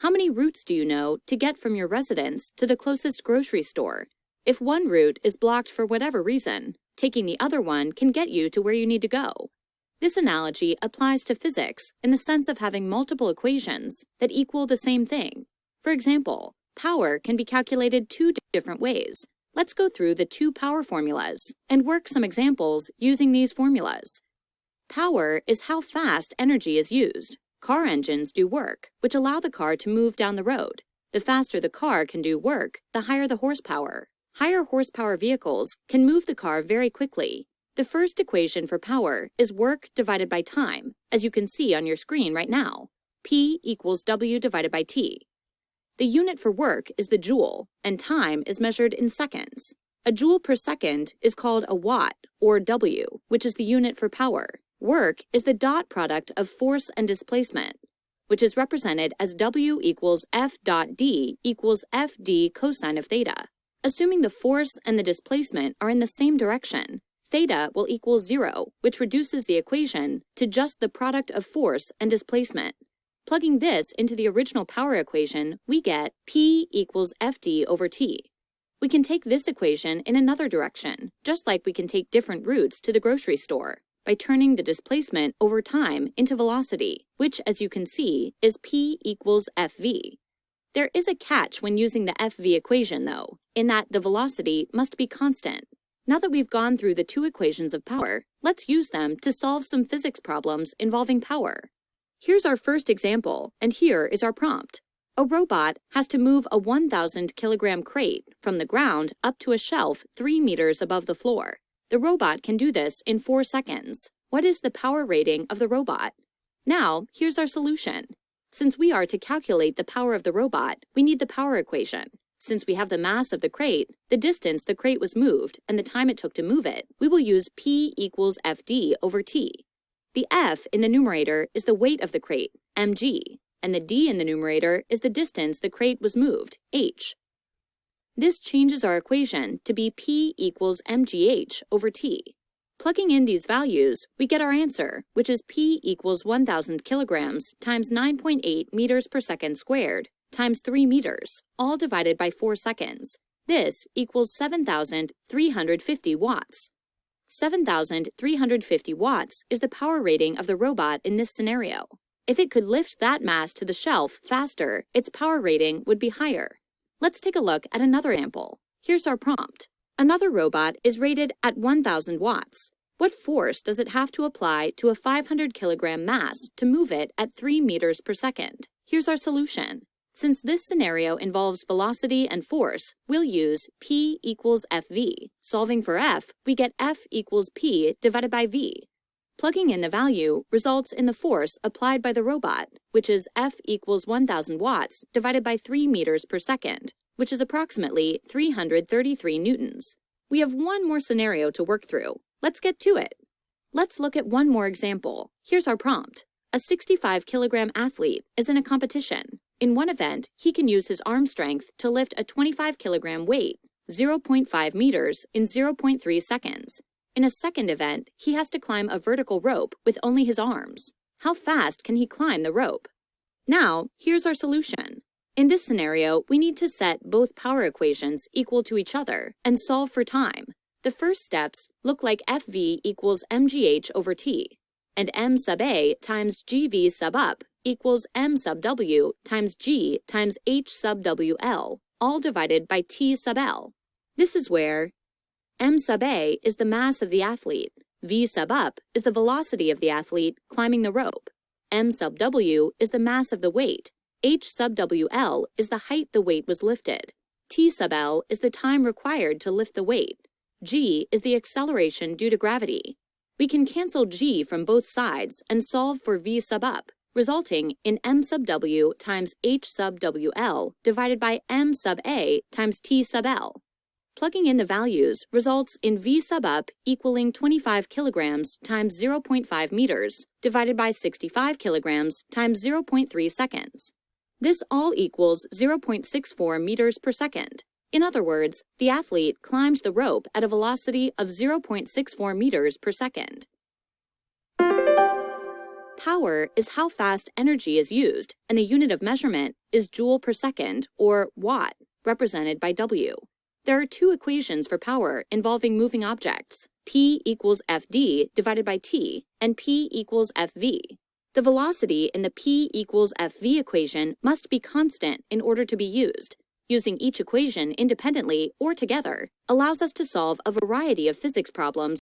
How many routes do you know to get from your residence to the closest grocery store? If one route is blocked for whatever reason, taking the other one can get you to where you need to go. This analogy applies to physics in the sense of having multiple equations that equal the same thing. For example, power can be calculated two different ways. Let's go through the two power formulas and work some examples using these formulas. Power is how fast energy is used. Car engines do work, which allow the car to move down the road. The faster the car can do work, the higher the horsepower. Higher horsepower vehicles can move the car very quickly. The first equation for power is work divided by time, as you can see on your screen right now. P equals W divided by T. The unit for work is the joule, and time is measured in seconds. A joule per second is called a watt, or W, which is the unit for power. Work is the dot product of force and displacement, which is represented as W equals F dot D equals FD cosine of theta. Assuming the force and the displacement are in the same direction, theta will equal 0, which reduces the equation to just the product of force and displacement. Plugging this into the original power equation, we get P equals Fd over T. We can take this equation in another direction, just like we can take different routes to the grocery store, by turning the displacement over time into velocity, which, as you can see, is P equals Fv. There is a catch when using the Fv equation, though, in that the velocity must be constant. Now that we've gone through the two equations of power, let's use them to solve some physics problems involving power. Here's our first example, and here is our prompt. A robot has to move a 1,000 kilogram crate from the ground up to a shelf 3 meters above the floor. The robot can do this in 4 seconds. What is the power rating of the robot? Now, here's our solution. Since we are to calculate the power of the robot, we need the power equation. Since we have the mass of the crate, the distance the crate was moved, and the time it took to move it, we will use P equals Fd over T. The F in the numerator is the weight of the crate, mg, and the D in the numerator is the distance the crate was moved, h. This changes our equation to be P equals mgh over T. Plugging in these values, we get our answer, which is P equals 1,000 kilograms times 9.8 meters per second squared times 3 meters, all divided by 4 seconds. This equals 7,350 watts. 7,350 watts is the power rating of the robot in this scenario. If it could lift that mass to the shelf faster, its power rating would be higher. Let's take a look at another example. Here's our prompt. Another robot is rated at 1,000 watts. What force does it have to apply to a 500 kilogram mass to move it at 3 meters per second? Here's our solution. Since this scenario involves velocity and force, we'll use P equals Fv. Solving for F, we get F equals P divided by V. Plugging in the value results in the force applied by the robot, which is F equals 1,000 watts divided by 3 meters per second, which is approximately 333 newtons. We have one more scenario to work through. Let's get to it. Let's look at one more example. Here's our prompt. A 65 kilogram athlete is in a competition. In one event, he can use his arm strength to lift a 25 kilogram weight, 0.5 meters, in 0.3 seconds. In a second event, he has to climb a vertical rope with only his arms. How fast can he climb the rope? Now, here's our solution. In this scenario, we need to set both power equations equal to each other and solve for time. The first steps look like Fv equals mgh over T, and m sub a times gv sub up equals m sub w times g times h sub wl, all divided by t sub l. This is where m sub a is the mass of the athlete, v sub up is the velocity of the athlete climbing the rope, m sub w is the mass of the weight, h sub wl is the height the weight was lifted, t sub l is the time required to lift the weight, g is the acceleration due to gravity. We can cancel g from both sides and solve for v sub up, resulting in m sub w times h sub wl divided by m sub a times t sub l. Plugging in the values results in v sub up equaling 25 kilograms times 0.5 meters divided by 65 kilograms times 0.3 seconds. This all equals 0.64 meters per second. In other words, the athlete climbed the rope at a velocity of 0.64 meters per second. Power is how fast energy is used, and the unit of measurement is joule per second, or watt, represented by W. There are two equations for power involving moving objects, P equals Fd divided by T, and P equals Fv. The velocity in the P equals Fv equation must be constant in order to be used. Using each equation independently or together allows us to solve a variety of physics problems